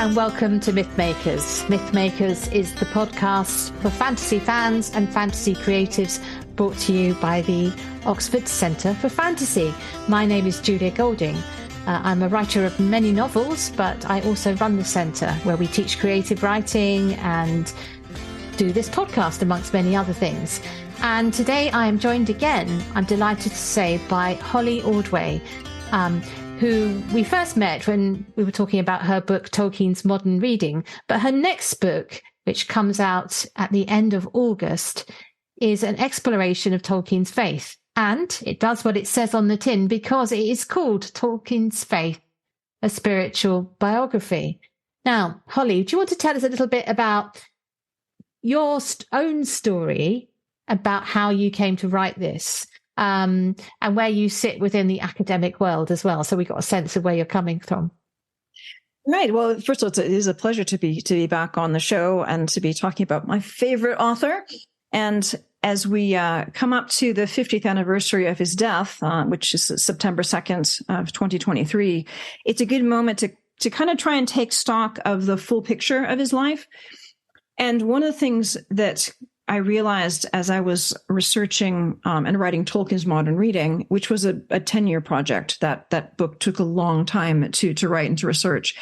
and welcome to Mythmakers. Mythmakers is the podcast for fantasy fans and fantasy creatives, brought to you by the Oxford Centre for Fantasy. My name is Julia Golding. I'm a writer of many novels, but I also run the centre where we teach creative writing and do this podcast, amongst many other things. And today I am joined again, I'm delighted to say, by Holly Ordway, who we first met when we were talking about her book, Tolkien's Modern Reading. But her next book, which comes out at the end of August, is an exploration of Tolkien's faith. And it does what it says on the tin because it is called Tolkien's Faith, a Spiritual Biography. Now, Holly, do you want to tell us a little bit about your own story about how you came to write this? And where you sit within the academic world as well, so we got a sense of where you're coming from. Right. Well, first of all, it is a pleasure to be back on the show and to be talking about my favorite author. And as we come up to the 50th anniversary of his death, which is September 2nd of 2023, it's a good moment to kind of try and take stock of the full picture of his life. And one of the things that I realized as I was researching and writing Tolkien's Modern Reading, which was a 10-year project, that book took a long time to write and to research.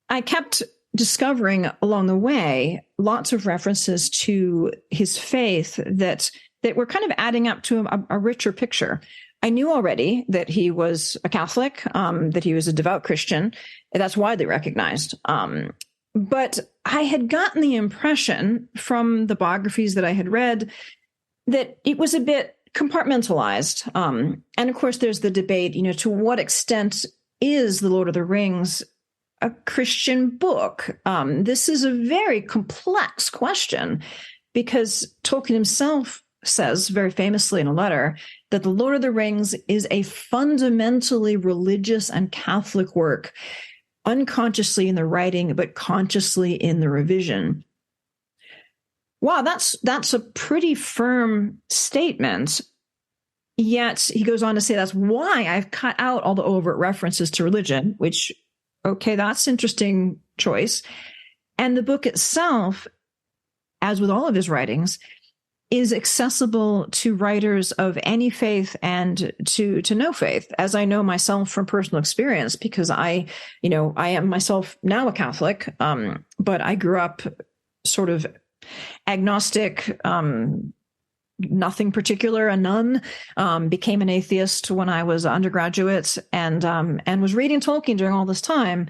I kept discovering along the way lots of references to his faith that were kind of adding up to a richer picture. I knew already that he was a Catholic, that he was a devout Christian. That's widely recognized. But I had gotten the impression from the biographies that I had read that it was a bit compartmentalized. And of course, there's the debate, to what extent is The Lord of the Rings a Christian book? This is a very complex question because Tolkien himself says very famously in a letter that The Lord of the Rings is a fundamentally religious and Catholic work, unconsciously in the writing, but consciously in the revision. Wow, that's a pretty firm statement. Yet he goes on to say that's why I've cut out all the overt references to religion, which, okay, that's an interesting choice. And the book itself, as with all of his writings, is accessible to writers of any faith and to no faith, as I know myself from personal experience, because I am myself now a Catholic, but I grew up sort of agnostic, nothing particular, a nun, became an atheist when I was undergraduate and was reading Tolkien during all this time,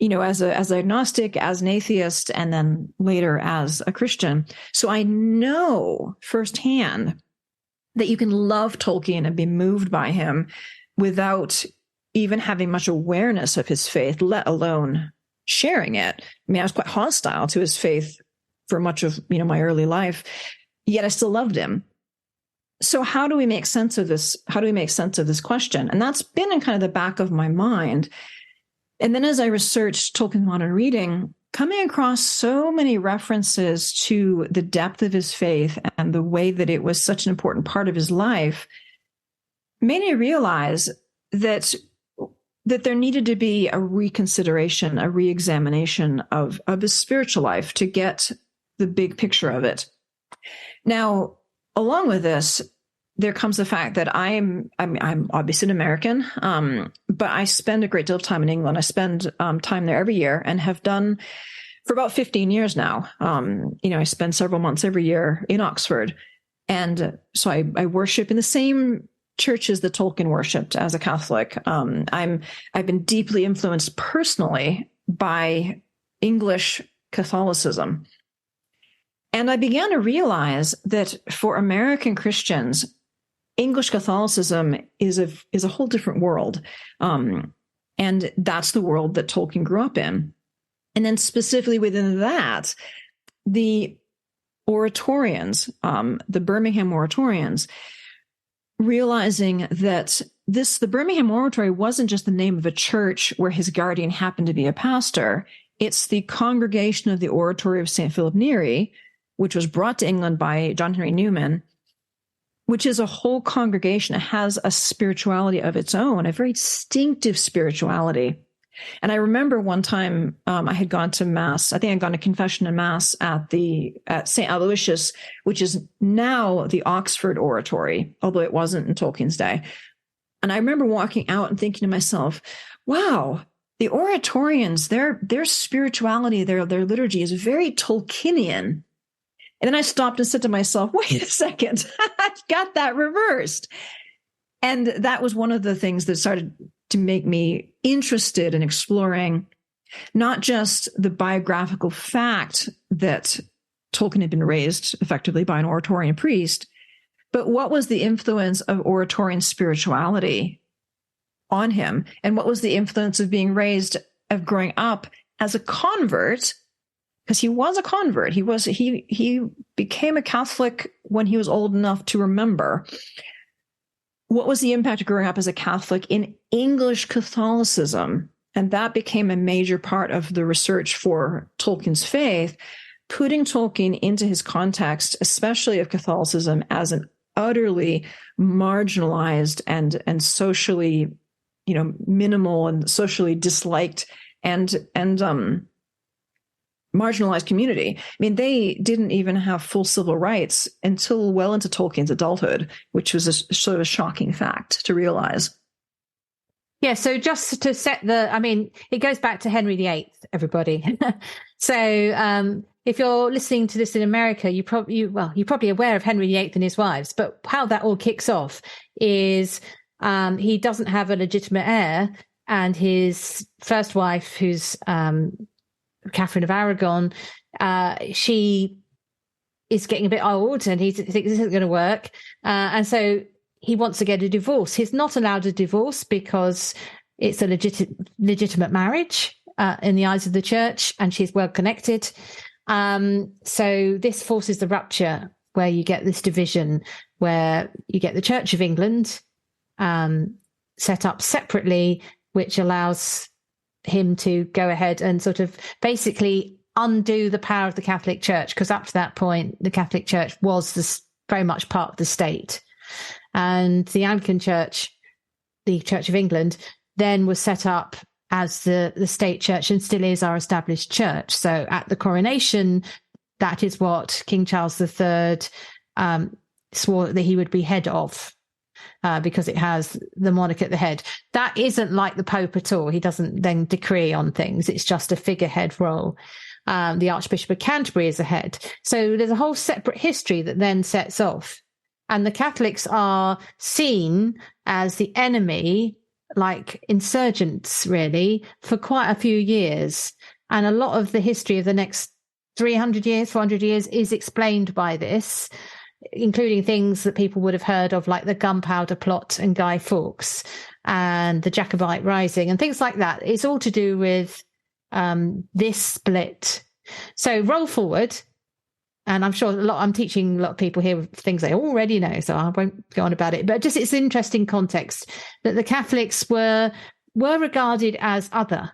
as an agnostic, as an atheist, and then later as a Christian. So I know firsthand that you can love Tolkien and be moved by him without even having much awareness of his faith, let alone sharing it. I mean, I was quite hostile to his faith for much of, my early life, yet I still loved him. So how do we make sense of this? How do we make sense of this question? And that's been in kind of the back of my mind. And then as I researched Tolkien's Modern Reading, coming across so many references to the depth of his faith and the way that it was such an important part of his life, made me realize that there needed to be a reconsideration, a reexamination of his spiritual life to get the big picture of it. Now, along with this, there comes the fact that I'm obviously an American, but I spend a great deal of time in England. I spend time there every year and have done for about 15 years now. I spend several months every year in Oxford. And so I worship in the same churches that Tolkien worshipped as a Catholic. I've been deeply influenced personally by English Catholicism. And I began to realize that for American Christians, English Catholicism is a whole different world. And that's the world that Tolkien grew up in. And then specifically within that, the Oratorians, the Birmingham Oratorians, realizing that the Birmingham Oratory wasn't just the name of a church where his guardian happened to be a pastor. It's the Congregation of the Oratory of St. Philip Neri, which was brought to England by John Henry Newman, which is a whole congregation. It has a spirituality of its own, a very distinctive spirituality. And I remember one time I had gone to mass. I think I'd gone to confession and mass at St. Aloysius, which is now the Oxford Oratory, although it wasn't in Tolkien's day. And I remember walking out and thinking to myself, wow, the Oratorians, their spirituality, their liturgy is very Tolkienian. And then I stopped and said to myself, wait a second, I've got that reversed. And that was one of the things that started to make me interested in exploring not just the biographical fact that Tolkien had been raised effectively by an Oratorian priest, but what was the influence of Oratorian spirituality on him? And what was the influence of being raised, of growing up as a convert? Because he was a convert. He became a Catholic when he was old enough to remember. What was the impact of growing up as a Catholic in English Catholicism? And that became a major part of the research for Tolkien's faith, putting Tolkien into his context, especially of Catholicism, as an utterly marginalized and socially, minimal and socially disliked and marginalized community. I mean, they didn't even have full civil rights until well into Tolkien's adulthood, which was a sort of a shocking fact to realize. Yeah, so just to set it goes back to Henry VIII, everybody. So if you're listening to this in America, you're probably aware of Henry VIII and his wives, but how that all kicks off is he doesn't have a legitimate heir, and his first wife, who's Catherine of Aragon, she is getting a bit old, and he thinks this isn't going to work. And so he wants to get a divorce. He's not allowed a divorce because it's a legitimate marriage in the eyes of the church, and she's well connected. So this forces the rupture, where you get this division, where you get the Church of England set up separately, which allows him to go ahead and sort of basically undo the power of the Catholic Church, because up to that point, the Catholic Church was very much part of the state. And the Anglican Church, the Church of England, then was set up as the state church and still is our established church. So at the coronation, that is what King Charles III swore that he would be head of. Because it has the monarch at the head. That isn't like the Pope at all. He doesn't then decree on things. It's just a figurehead role. The Archbishop of Canterbury is a head. So there's a whole separate history that then sets off. And the Catholics are seen as the enemy, like insurgents, really, for quite a few years. And a lot of the history of the next 300 years, 400 years is explained by this, including things that people would have heard of, like the Gunpowder Plot and Guy Fawkes and the Jacobite Rising and things like that. It's all to do with this split. So roll forward, and I'm sure I'm teaching a lot of people here things they already know, so I won't go on about it. But just it's an interesting context that the Catholics were regarded as other.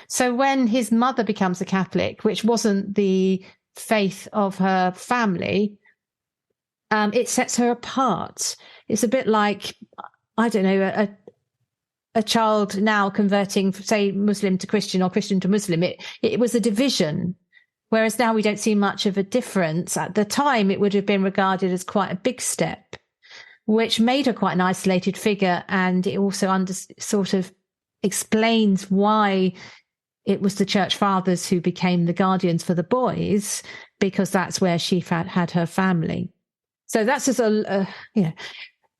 So when his mother becomes a Catholic, which wasn't the faith of her family, it sets her apart. It's a bit like, I don't know, a child now converting, say, Muslim to Christian or Christian to Muslim. It was a division, whereas now we don't see much of a difference. At the time, it would have been regarded as quite a big step, which made her quite an isolated figure. And it also sort of explains why it was the church fathers who became the guardians for the boys, because that's where she had her family. So that's just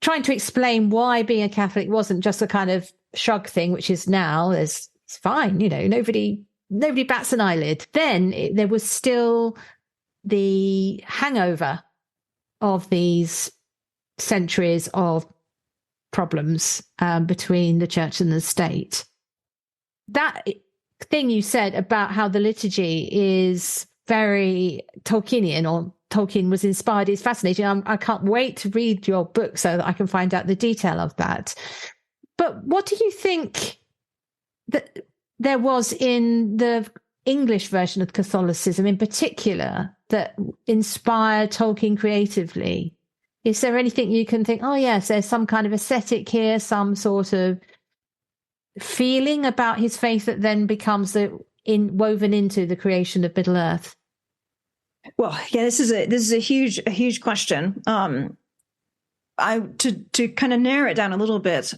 trying to explain why being a Catholic wasn't just a kind of shrug thing, which is now it's fine. Nobody bats an eyelid. Then there was still the hangover of these centuries of problems between the church and the state. That thing you said about how the liturgy is very Tolkienian, or Tolkien was inspired, is fascinating. I can't wait to read your book so that I can find out the detail of that. But what do you think that there was in the English version of Catholicism in particular that inspired Tolkien creatively? Is there anything you can think, oh yes, there's some kind of aesthetic here, some sort of feeling about his faith that then becomes woven into the creation of Middle Earth? Well, yeah, this is a huge question. To kind of narrow it down a little bit,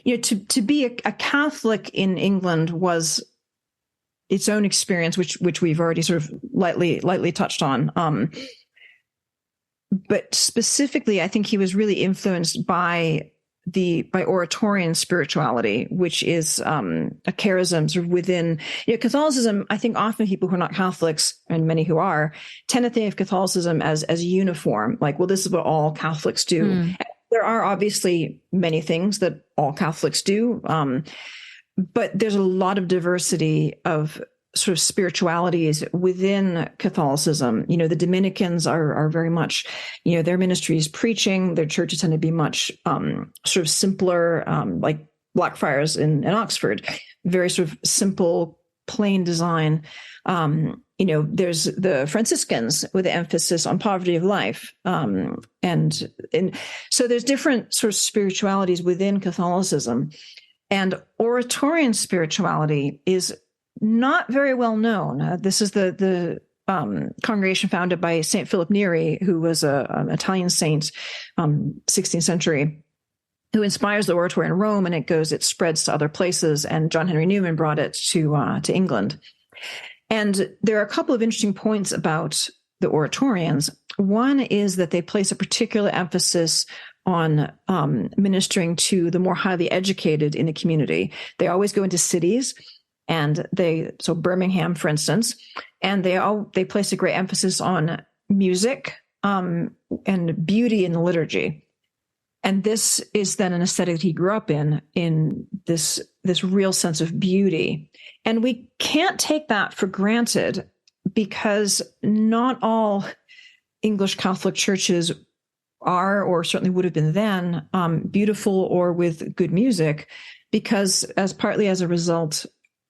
to be a Catholic in England was its own experience, which we've already sort of lightly touched on. But specifically, I think he was really influenced by Oratorian spirituality, which is a charism sort of within Catholicism. I think often people who are not Catholics, and many who are, tend to think of Catholicism as uniform, like, well, this is what all Catholics do. There are obviously many things that all Catholics do, but there's a lot of diversity of sort of spiritualities within Catholicism. The Dominicans are very much, their ministry is preaching. Their churches tend to be much sort of simpler, like Blackfriars in Oxford, very sort of simple, plain design. There's the Franciscans with the emphasis on poverty of life. And so there's different sort of spiritualities within Catholicism. And Oratorian spirituality is not very well known. This is the congregation founded by Saint Philip Neri, who was an Italian saint, 16th century, who inspires the oratory in Rome, and it spreads to other places. And John Henry Newman brought it to England. And there are a couple of interesting points about the Oratorians. One is that they place a particular emphasis on ministering to the more highly educated in the community. They always go into cities. And so Birmingham, for instance, and they place a great emphasis on music and beauty in the liturgy. And this is then an aesthetic that he grew up in this real sense of beauty. And we can't take that for granted, because not all English Catholic churches are, or certainly would have been then, beautiful or with good music, because partly as a result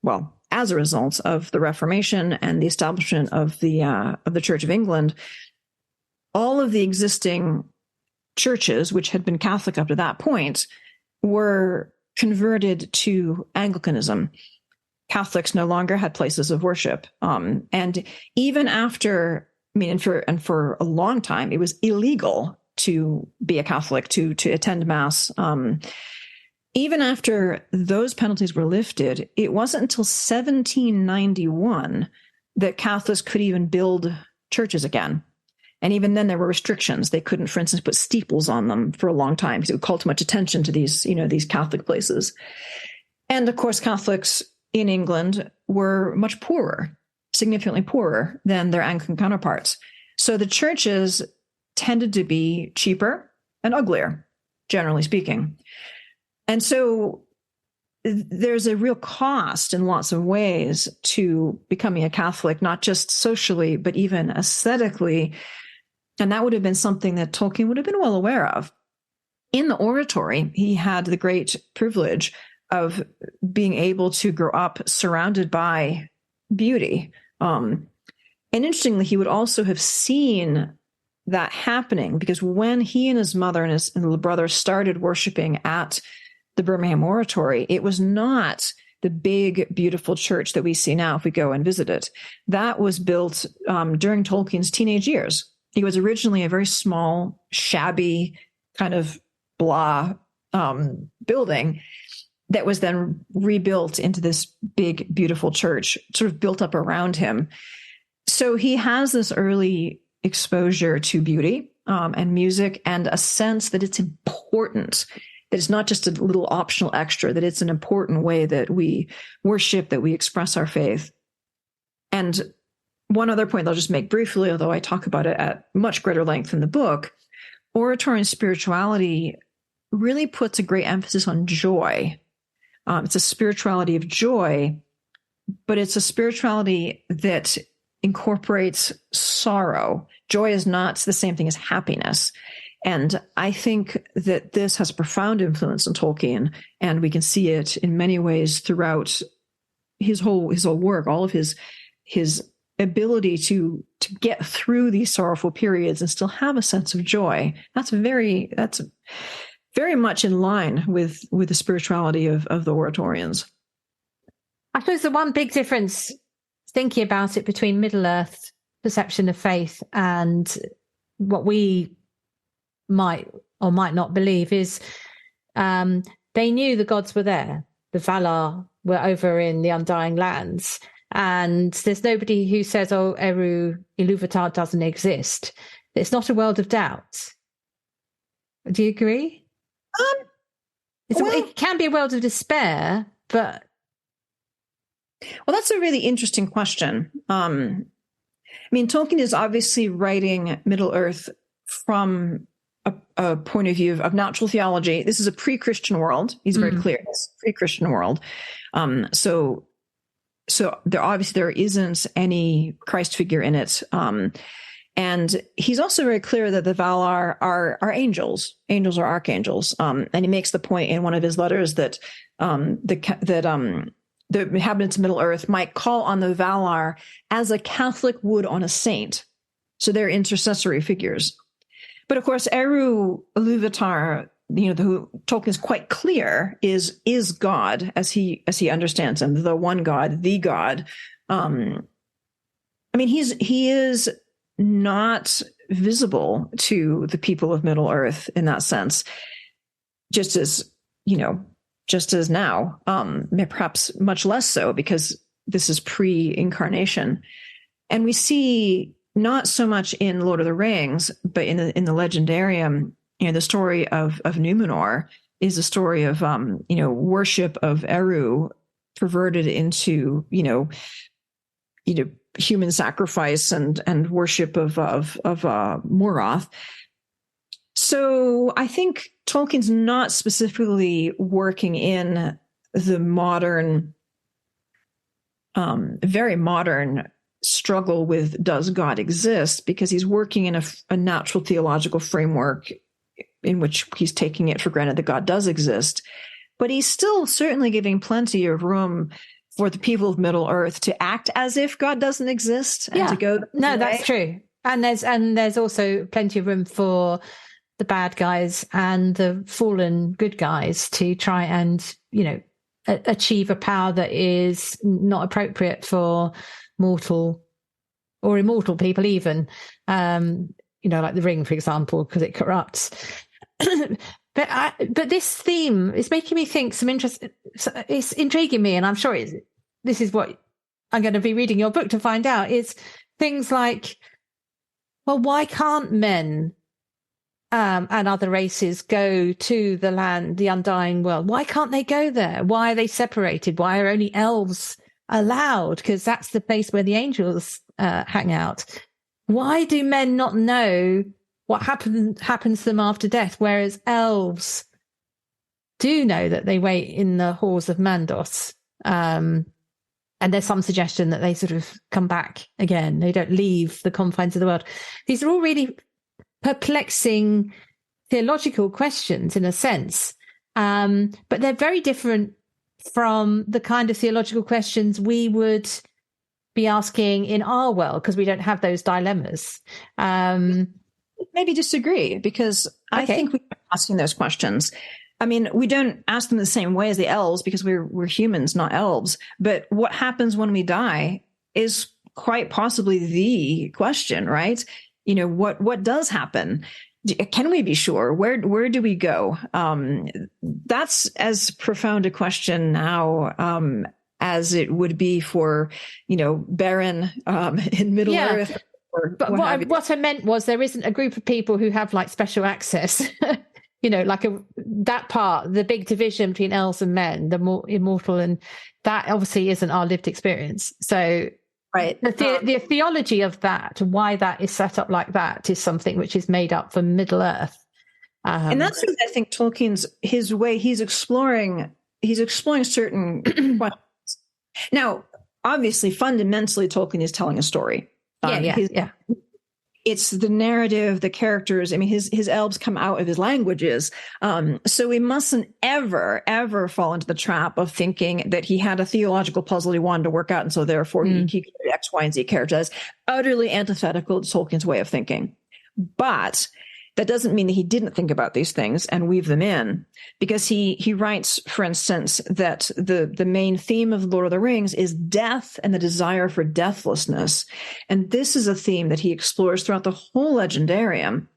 of the Reformation and the establishment of the Church of England, all of the existing churches, which had been Catholic up to that point, were converted to Anglicanism. Catholics no longer had places of worship, and even after, and for a long time, it was illegal to be a Catholic, to attend Mass. Even after those penalties were lifted, it wasn't until 1791 that Catholics could even build churches again. And even then there were restrictions. They couldn't, for instance, put steeples on them for a long time because it would call too much attention to these Catholic places. And of course, Catholics in England were much poorer, significantly poorer than their Anglican counterparts. So the churches tended to be cheaper and uglier, generally speaking. And so there's a real cost in lots of ways to becoming a Catholic, not just socially, but even aesthetically. And that would have been something that Tolkien would have been well aware of. In the Oratory, he had the great privilege of being able to grow up surrounded by beauty. And interestingly, he would also have seen that happening, because when he and his mother and his little brother started worshiping at the Birmingham Oratory, it was not the big, beautiful church that we see now if we go and visit it. That was built during Tolkien's teenage years. He was originally a very small, shabby, kind of blah building that was then rebuilt into this big, beautiful church, sort of built up around him. So he has this early exposure to beauty and music, and a sense that it's important, that it's not just a little optional extra, that it's an important way that we worship, that we express our faith. And one other point I'll just make briefly, although I talk about it at much greater length in the book, oratory and spirituality really puts a great emphasis on joy. It's a spirituality of joy, but it's a spirituality that incorporates sorrow. Joy is not the same thing as happiness. And I think that this has a profound influence on Tolkien, and we can see it in many ways throughout his whole work, all of his ability to get through these sorrowful periods and still have a sense of joy. That's very very much in line with the spirituality of the Oratorians. I suppose the one big difference, thinking about it, between Middle-earth perception of faith and what we might or might not believe is they knew the gods were there. The Valar were over in the Undying Lands. And there's nobody who says, oh, Eru Iluvatar doesn't exist. It's not a world of doubt. Do you agree? It can be a world of despair, but... Well, that's a really interesting question. I mean, Tolkien is obviously writing Middle-earth from a point of view of natural theology. This is a pre-Christian world. He's very clear. It's a pre-Christian world. So there isn't any Christ figure in it. And he's also very clear that the Valar are angels. Angels are archangels. And he makes the point in one of his letters that the inhabitants of Middle-earth might call on the Valar as a Catholic would on a saint. So they're intercessory figures. But of course, Eru Iluvatar, who Tolkien is quite clear is God as he understands him, the one God, the God. I mean, he is not visible to the people of Middle-earth in that sense, just as now, perhaps much less so, because this is pre-incarnation. And we see not so much in Lord of the Rings, but in the Legendarium, the story of Numenor is a story of, worship of Eru perverted into, human sacrifice and worship of Morgoth. So I think Tolkien's not specifically working in the modern, very modern struggle with does God exist, because he's working in a natural theological framework in which he's taking it for granted that God does exist. But he's still certainly giving plenty of room for the people of Middle-earth to act as if God doesn't exist and to go. No, that's true. And there's also plenty of room for the bad guys and the fallen good guys to try and, achieve a power that is not appropriate for mortal or immortal people even, like the ring, for example, because it corrupts. But this theme is making me think some interest. It's intriguing me, and I'm sure this is what I'm going to be reading your book to find out, is things like, well, why can't men and other races go to the land, the undying world? Why can't they go there? Why are they separated? Why are only elves allowed? Because that's the place where the angels hang out. Why do men not know what happens to them after death, whereas elves do know that they wait in the halls of Mandos? And there's some suggestion that they sort of come back again. They don't leave the confines of the world. These are all really perplexing theological questions in a sense, but they're very different from the kind of theological questions we would be asking in our world, because we don't have those dilemmas. Maybe disagree, because I think we're asking those questions. I mean, we don't ask them the same way as the elves, because we're humans, not elves. But what happens when we die is quite possibly the question, right? What does happen? Can we be sure? Where do we go? That's as profound a question now as it would be for, Beren in Middle-earth. But what I meant was there isn't a group of people who have like special access, that part, the big division between elves and men, the more immortal, and that obviously isn't our lived experience. So right. The theology of that, why that is set up like that, is something which is made up for Middle-earth. And that's what I think Tolkien's, his way, he's exploring certain questions. Now, obviously, fundamentally, Tolkien is telling a story. It's the narrative, the characters. I mean, his elves come out of his languages. So we mustn't ever fall into the trap of thinking that he had a theological puzzle he wanted to work out, and so therefore he created X, Y, and Z characters. Utterly antithetical to Tolkien's way of thinking. But That doesn't mean that he didn't think about these things and weave them in, because he writes, for instance, that the main theme of Lord of the Rings is death and the desire for deathlessness. And this is a theme that he explores throughout the whole legendarium.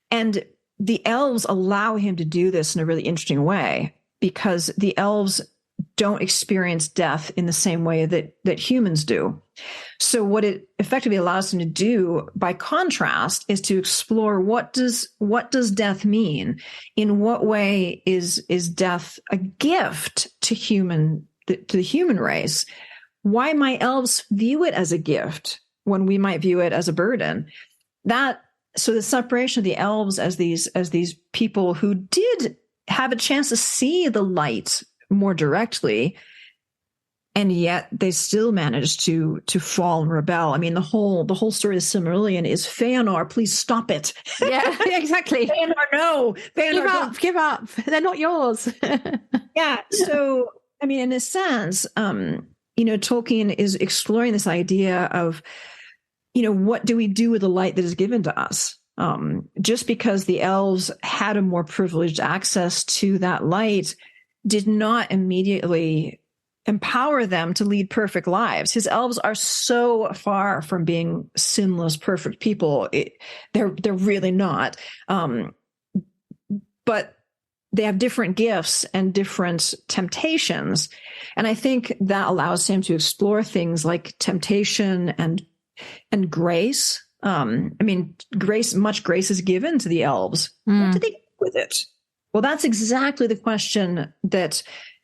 And the elves allow him to do this in a really interesting way, because the elves don't experience death in the same way that humans do. So what it effectively allows him to do, by contrast, is to explore what does death mean? In what way is death a gift to the human race? Why might elves view it as a gift when we might view it as a burden? So the separation of the elves as these people who did have a chance to see the light more directly, and yet they still managed to fall and rebel. I mean, the whole story of Silmarillion is Feanor, please stop it. Yeah, exactly. Feanor, no. Feanor, give up. They're not yours. Yeah. So, I mean, in a sense, Tolkien is exploring this idea of, what do we do with the light that is given to us? Just because the elves had a more privileged access to that light did not immediately empower them to lead perfect lives. His elves are so far from being sinless, perfect people. They're really not. But they have different gifts and different temptations. And I think that allows him to explore things like temptation and grace. Much grace is given to the elves. What do they do with it? Well, that's exactly the question that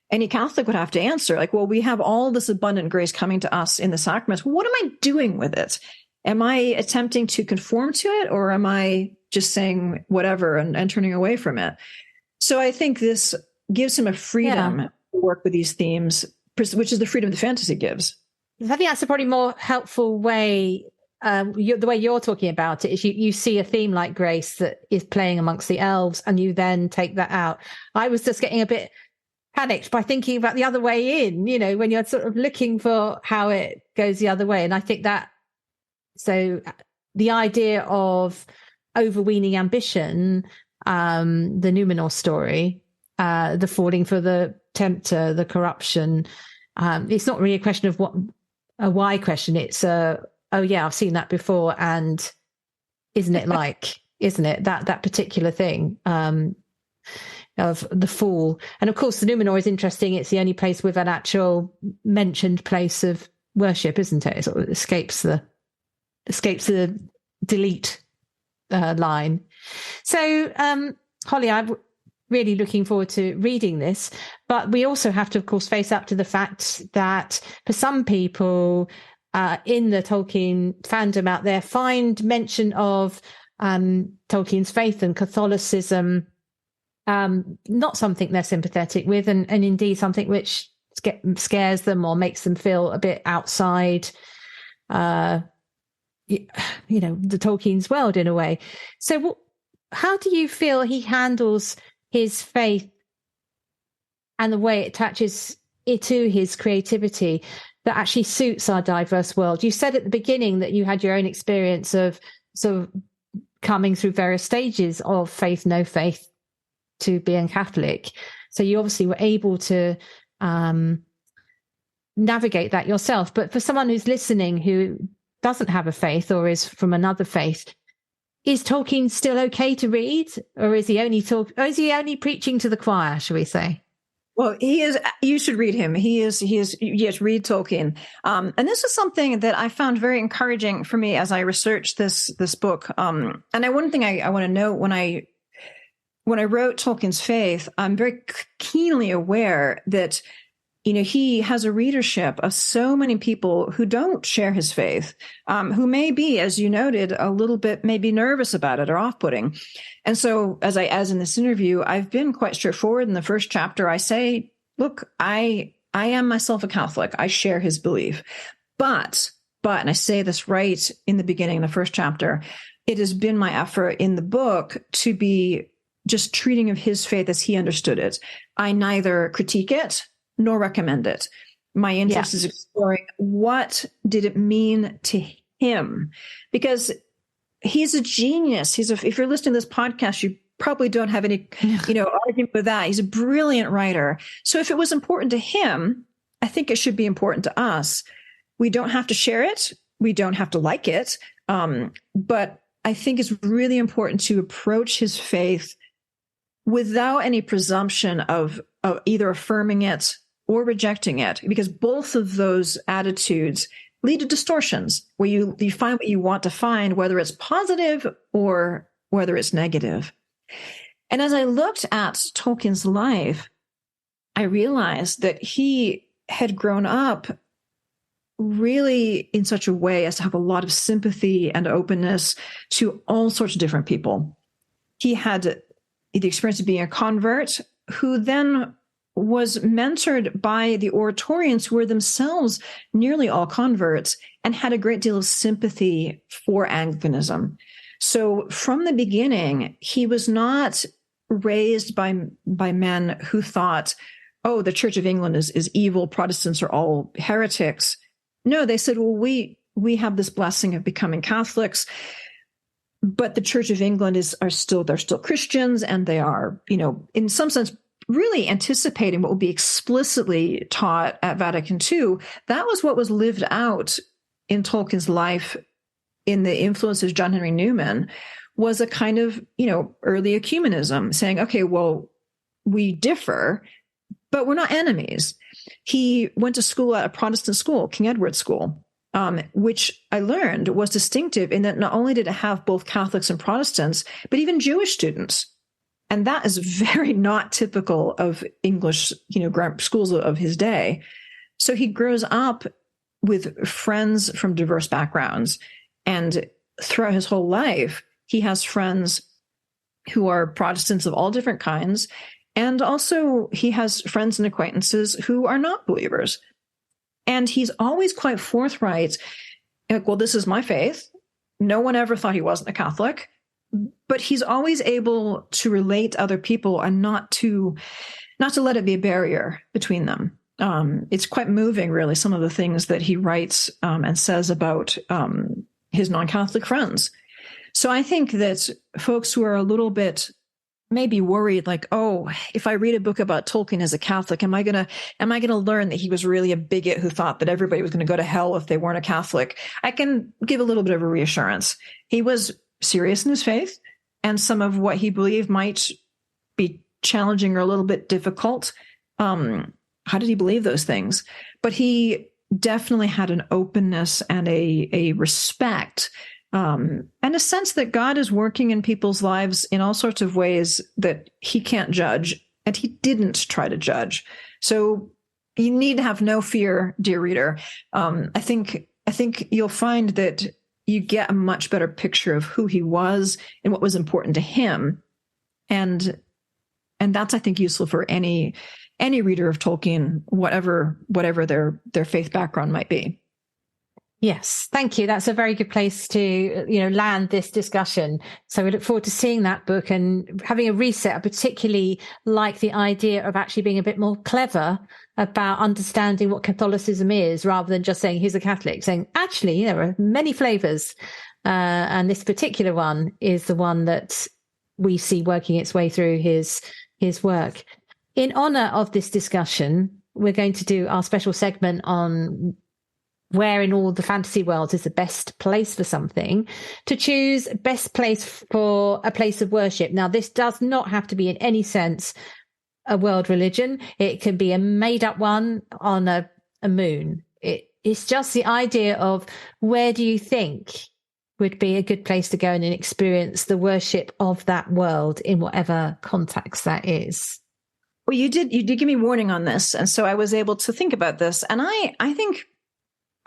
any Catholic would have to answer. Like, well, we have all this abundant grace coming to us in the sacraments. What am I doing with it? Am I attempting to conform to it, or am I just saying whatever and turning away from it? So I think this gives him a freedom to work with these themes, which is the freedom that fantasy gives. I think that's a probably more helpful way. The way you're talking about it is you see a theme like grace that is playing amongst the elves, and you then take that out. I was just getting a bit panicked by thinking about the other way in, when you're sort of looking for how it goes the other way. And I think so the idea of overweening ambition, the Numenor story, the falling for the tempter, the corruption, it's not really a question of a why question. It's oh yeah, I've seen that before, and isn't it that particular thing of the fall? And of course, the Numenor is interesting. It's the only place with an actual mentioned place of worship, isn't it? It sort of escapes the delete line. So, Holly, I'm really looking forward to reading this, but we also have to, of course, face up to the fact that for some people, in the Tolkien fandom out there, find mention of Tolkien's faith and Catholicism not something they're sympathetic with, and indeed something which scares them or makes them feel a bit outside, the Tolkien's world in a way. So how do you feel he handles his faith and the way it attaches it to his creativity that actually suits our diverse world? You said at the beginning that you had your own experience of sort of coming through various stages of faith, no faith, to being Catholic. So you obviously were able to navigate that yourself. But for someone who's listening who doesn't have a faith or is from another faith, is Tolkien still okay to read, or is he only preaching to the choir, shall we say? Well, he is. You should read him. He is. Yes, read Tolkien. And this is something that I found very encouraging for me as I researched this book. And one thing I want to note, when I wrote Tolkien's Faith, I'm very keenly aware that he has a readership of so many people who don't share his faith, who may be, as you noted, a little bit maybe nervous about it or off-putting. And so as in this interview, I've been quite straightforward. In the first chapter, I say, look, I am myself a Catholic. I share his belief. But, and I say this right in the beginning, in the first chapter, it has been my effort in the book to be just treating of his faith as he understood it. I neither critique it nor recommend it. My interest is exploring what did it mean to him, because he's a genius. If you're listening to this podcast, you probably don't have any, argument with that. He's a brilliant writer. So if it was important to him, I think it should be important to us. We don't have to share it. We don't have to like it. But I think it's really important to approach his faith without any presumption of either affirming it or rejecting it, because both of those attitudes lead to distortions where you find what you want to find, whether it's positive or whether it's negative. And as I looked at Tolkien's life, I realized that he had grown up really in such a way as to have a lot of sympathy and openness to all sorts of different people. He had the experience of being a convert who then was mentored by the Oratorians, who were themselves nearly all converts and had a great deal of sympathy for Anglicanism. So from the beginning, he was not raised by men who thought, oh, the Church of England is evil, Protestants are all heretics. No, they said, well, we have this blessing of becoming Catholics, but the Church of England they're still Christians, and they are, in some sense, really anticipating what will be explicitly taught at Vatican II. That was what was lived out in Tolkien's life in the influence of John Henry Newman, was a kind of, early ecumenism, saying, okay, well, we differ, but we're not enemies. He went to school at a Protestant school, King Edward's School, which I learned was distinctive in that not only did it have both Catholics and Protestants, but even Jewish students. And that is very not typical of English, schools of his day. So he grows up with friends from diverse backgrounds. And throughout his whole life, he has friends who are Protestants of all different kinds. And also he has friends and acquaintances who are not believers. And he's always quite forthright. Like, well, this is my faith. No one ever thought he wasn't a Catholic. But he's always able to relate to other people and not to let it be a barrier between them. It's quite moving, really, some of the things that he writes and says about his non-Catholic friends. So I think that folks who are a little bit maybe worried, like, oh, if I read a book about Tolkien as a Catholic, am I gonna learn that he was really a bigot who thought that everybody was going to go to hell if they weren't a Catholic? I can give a little bit of a reassurance. He was serious in his faith, and some of what he believed might be challenging or a little bit difficult. How did he believe those things? But he definitely had an openness and a respect, and a sense that God is working in people's lives in all sorts of ways that he can't judge, and he didn't try to judge. So you need to have no fear, dear reader. I think you'll find that you get a much better picture of who he was and what was important to him. And that's, I think, useful for any reader of Tolkien, whatever their faith background might be. Yes, thank you. That's a very good place to, land this discussion. So we look forward to seeing that book and having a reset. I particularly like the idea of actually being a bit more clever about understanding what Catholicism is, rather than just saying he's a Catholic, saying actually there are many flavors. And this particular one is the one that we see working its way through his work. In honor of this discussion, we're going to do our special segment on where in all the fantasy worlds is the best place for something, to choose best place for a place of worship. Now, this does not have to be in any sense a world religion. It can be a made up one on a moon. It's just the idea of where do you think would be a good place to go and experience the worship of that world in whatever context that is. Well, you did give me warning on this. And so I was able to think about this. And I think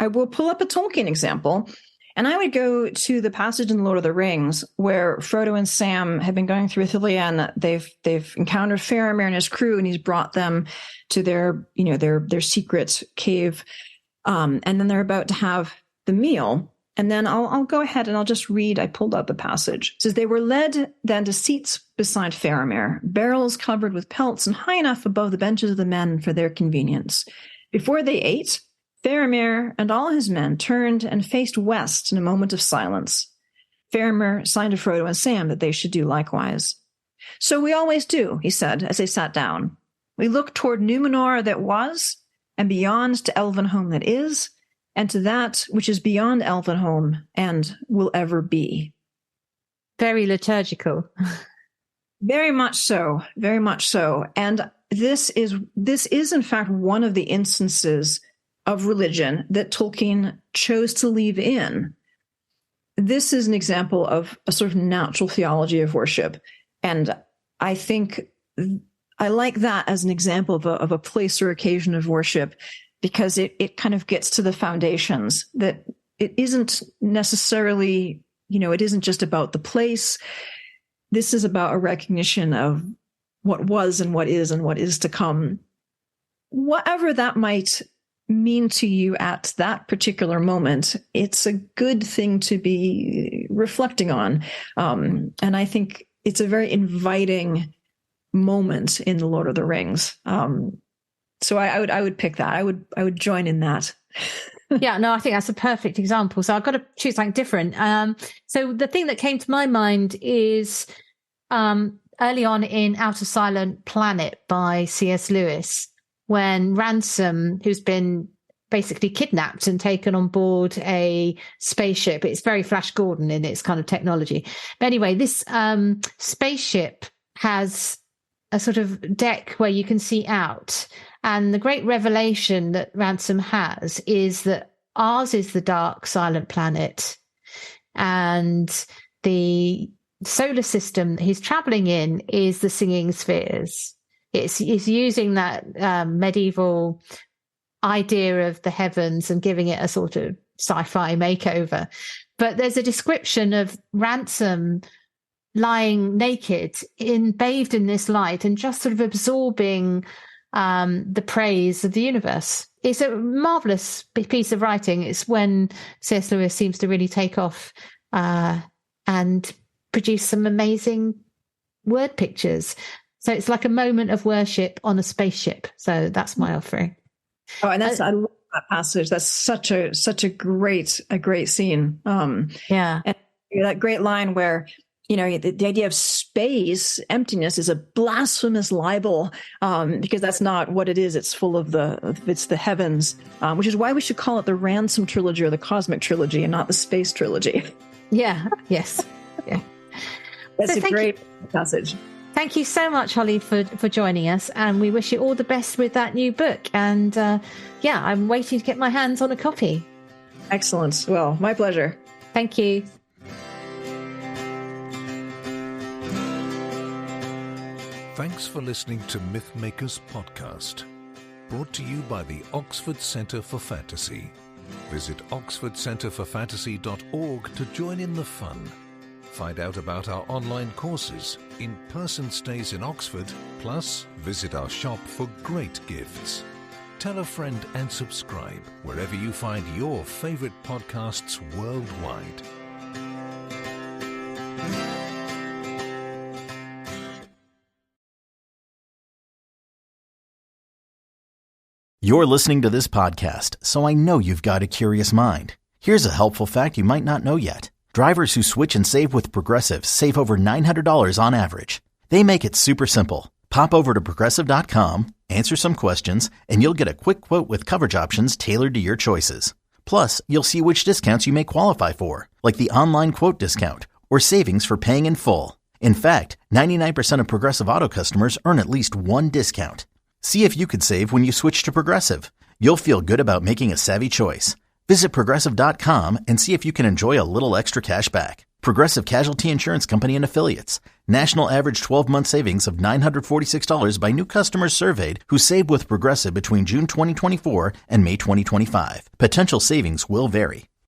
I will pull up a Tolkien example, and I would go to the passage in Lord of the Rings where Frodo and Sam have been going through Ithilien. They've encountered Faramir and his crew, and he's brought them to their secret cave. And then they're about to have the meal. And then I'll go ahead and I'll just read. I pulled up a passage. It says, they were led then to seats beside Faramir, barrels covered with pelts and high enough above the benches of the men for their convenience. Before they ate, Faramir and all his men turned and faced west in a moment of silence. Faramir signed to Frodo and Sam that they should do likewise. So we always do, he said, as they sat down. We look toward Numenor that was, and beyond to Elvenhome that is, and to that which is beyond Elvenhome and will ever be. Very liturgical. Very much so, very much so. And this is in fact one of the instances of religion that Tolkien chose to leave in. This is an example of a sort of natural theology of worship. And I think I like that as an example of a place or occasion of worship, because it kind of gets to the foundations, that it isn't necessarily, it isn't just about the place. This is about a recognition of what was and what is to come. Whatever that might mean to you at that particular moment, it's a good thing to be reflecting on. And I think it's a very inviting moment in The Lord of the Rings. So I would pick that. I would join in that. Yeah, no, I think that's a perfect example. So I've got to choose something different. So the thing that came to my mind is early on in Out of Silent Planet by C.S. Lewis, when Ransom, who's been basically kidnapped and taken on board a spaceship. It's very Flash Gordon in its kind of technology. But anyway, this spaceship has a sort of deck where you can see out. And the great revelation that Ransom has is that ours is the dark, silent planet. And the solar system that he's traveling in is the singing spheres. It's using that medieval idea of the heavens and giving it a sort of sci-fi makeover. But there's a description of Ransom lying naked, bathed in this light, and just sort of absorbing the praise of the universe. It's a marvelous piece of writing. It's when C.S. Lewis seems to really take off and produce some amazing word pictures. So it's like a moment of worship on a spaceship. So that's my offering. Oh, and I love that passage. That's such a great scene. Yeah. And that great line where, the idea of space, emptiness, is a blasphemous libel, because that's not what it is. It's full of it's the heavens, which is why we should call it the Ransom trilogy or the Cosmic trilogy and not the Space trilogy. Yeah. Yes. Yeah. That's a great passage. Thank you so much, Holly, for joining us, and we wish you all the best with that new book. And I'm waiting to get my hands on a copy. Excellent. Well, my pleasure. Thank you. Thanks for listening to Mythmakers podcast, brought to you by the Oxford Centre for Fantasy. Visit oxfordcenterforfantasy.org to join in the fun. Find out about our online courses, in-person stays in Oxford, plus visit our shop for great gifts. Tell a friend and subscribe wherever you find your favourite podcasts worldwide. You're listening to this podcast, so I know you've got a curious mind. Here's a helpful fact you might not know yet. Drivers who switch and save with Progressive save over $900 on average. They make it super simple. Pop over to Progressive.com, answer some questions, and you'll get a quick quote with coverage options tailored to your choices. Plus, you'll see which discounts you may qualify for, like the online quote discount or savings for paying in full. In fact, 99% of Progressive Auto customers earn at least one discount. See if you could save when you switch to Progressive. You'll feel good about making a savvy choice. Visit Progressive.com and see if you can enjoy a little extra cash back. Progressive Casualty Insurance Company and Affiliates. National average 12-month savings of $946 by new customers surveyed who saved with Progressive between June 2024 and May 2025. Potential savings will vary.